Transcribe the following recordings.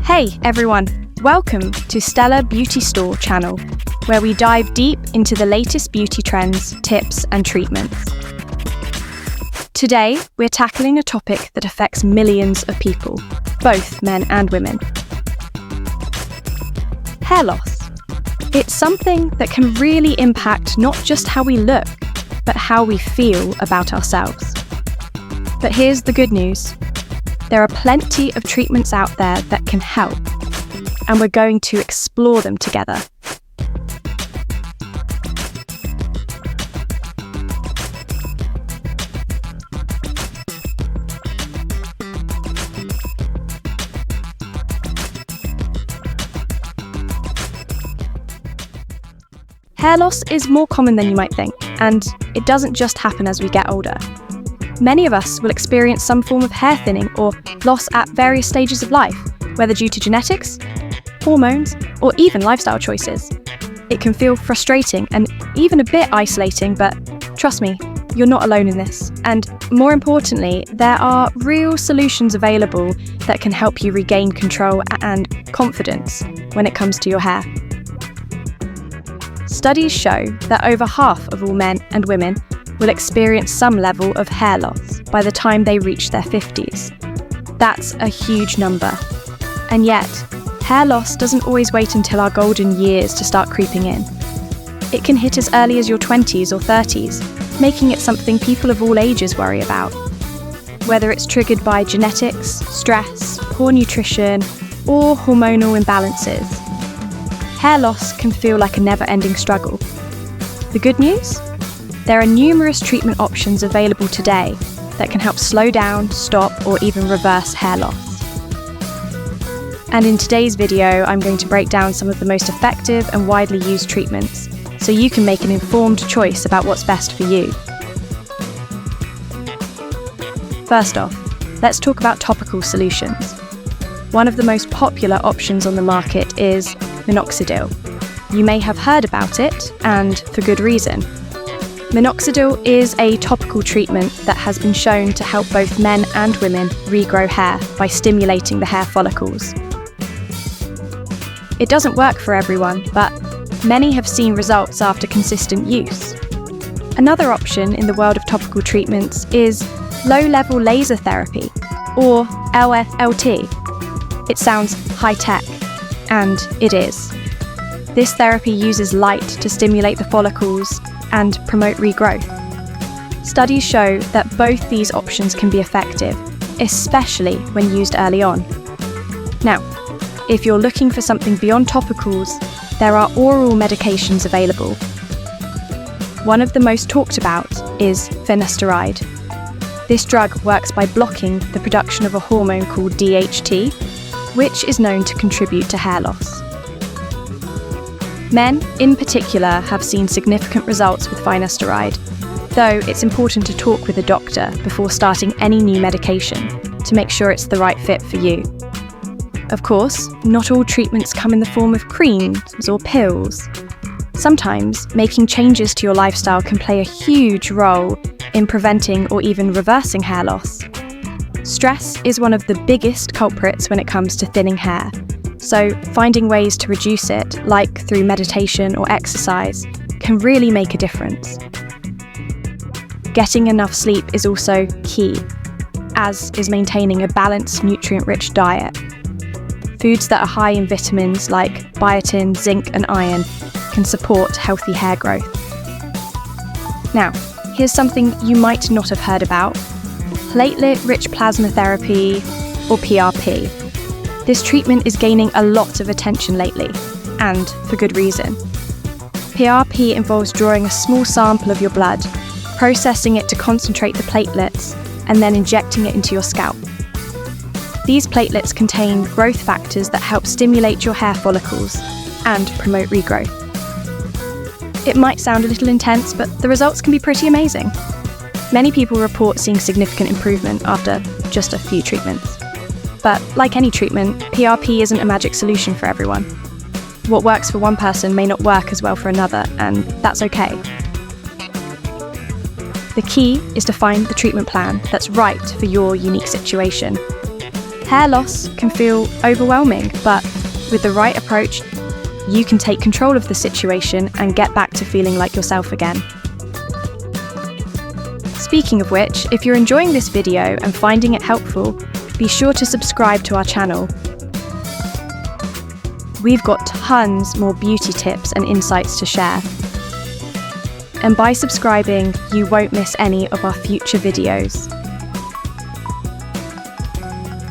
Hey everyone, welcome to Stella Beauty Store channel, where we dive deep into the latest beauty trends, tips and treatments. Today, we're tackling a topic that affects millions of people, both men and women. Hair loss. It's something that can really impact not just how we look, but how we feel about ourselves. But here's the good news. There are plenty of treatments out there that can help, and we're going to explore them together. Hair loss is more common than you might think, and it doesn't just happen as we get older. Many of us will experience some form of hair thinning or loss at various stages of life, whether due to genetics, hormones, or even lifestyle choices. It can feel frustrating and even a bit isolating, but trust me, you're not alone in this. And more importantly, there are real solutions available that can help you regain control and confidence when it comes to your hair. Studies show that over half of all men and women will experience some level of hair loss by the time they reach their 50s. That's a huge number. And yet, hair loss doesn't always wait until our golden years to start creeping in. It can hit as early as your 20s or 30s, making it something people of all ages worry about. Whether it's triggered by genetics, stress, poor nutrition, or hormonal imbalances, hair loss can feel like a never-ending struggle. The good news? There are numerous treatment options available today that can help slow down, stop, or even reverse hair loss. And in today's video, I'm going to break down some of the most effective and widely used treatments, so you can make an informed choice about what's best for you. First off, let's talk about topical solutions. One of the most popular options on the market is minoxidil. You may have heard about it, and for good reason. Minoxidil is a topical treatment that has been shown to help both men and women regrow hair by stimulating the hair follicles. It doesn't work for everyone, but many have seen results after consistent use. Another option in the world of topical treatments is low-level laser therapy, or LFLT. It sounds high-tech, and it is. This therapy uses light to stimulate the follicles and promote regrowth. Studies show that both these options can be effective, especially when used early on. Now, if you're looking for something beyond topicals, there are oral medications available. One of the most talked about is finasteride. This drug works by blocking the production of a hormone called DHT, which is known to contribute to hair loss. Men, in particular, have seen significant results with finasteride, though it's important to talk with a doctor before starting any new medication to make sure it's the right fit for you. Of course, not all treatments come in the form of creams or pills. Sometimes, making changes to your lifestyle can play a huge role in preventing or even reversing hair loss. Stress is one of the biggest culprits when it comes to thinning hair. So finding ways to reduce it, like through meditation or exercise, can really make a difference. Getting enough sleep is also key, as is maintaining a balanced, nutrient-rich diet. Foods that are high in vitamins like biotin, zinc and iron can support healthy hair growth. Now, here's something you might not have heard about: Platelet-Rich Plasma therapy, or PRP. This treatment is gaining a lot of attention lately, and for good reason. PRP involves drawing a small sample of your blood, processing it to concentrate the platelets, and then injecting it into your scalp. These platelets contain growth factors that help stimulate your hair follicles and promote regrowth. It might sound a little intense, but the results can be pretty amazing. Many people report seeing significant improvement after just a few treatments. But like any treatment, PRP isn't a magic solution for everyone. What works for one person may not work as well for another, and that's okay. The key is to find the treatment plan that's right for your unique situation. Hair loss can feel overwhelming, but with the right approach, you can take control of the situation and get back to feeling like yourself again. Speaking of which, if you're enjoying this video and finding it helpful, be sure to subscribe to our channel. We've got tons more beauty tips and insights to share. And by subscribing, you won't miss any of our future videos.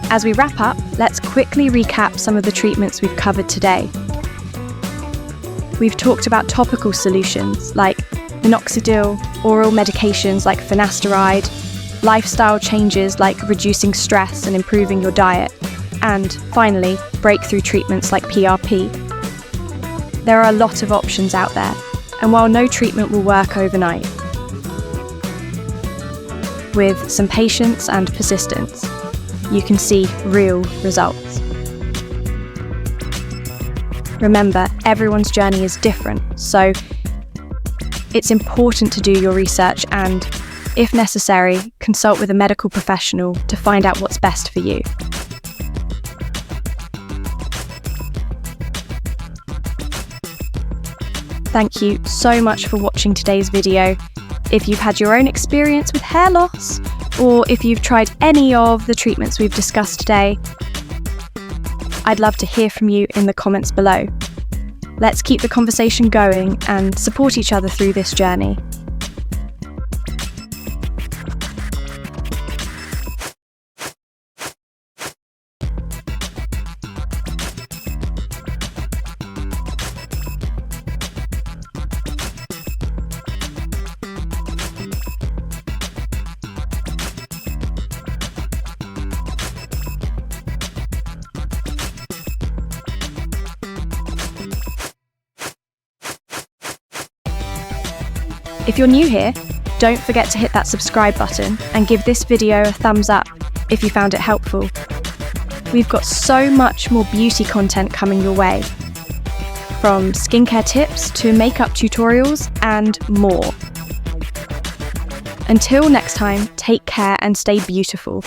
As we wrap up, let's quickly recap some of the treatments we've covered today. We've talked about topical solutions like minoxidil, oral medications like finasteride, lifestyle changes like reducing stress and improving your diet, and finally, breakthrough treatments like PRP. There are a lot of options out there, and while no treatment will work overnight, with some patience and persistence, you can see real results. Remember, everyone's journey is different, so it's important to do your research and, if necessary, consult with a medical professional to find out what's best for you. Thank you so much for watching today's video. If you've had your own experience with hair loss, or if you've tried any of the treatments we've discussed today, I'd love to hear from you in the comments below. Let's keep the conversation going and support each other through this journey. If you're new here, don't forget to hit that subscribe button and give this video a thumbs up if you found it helpful. We've got so much more beauty content coming your way, from skincare tips to makeup tutorials and more. Until next time, take care and stay beautiful.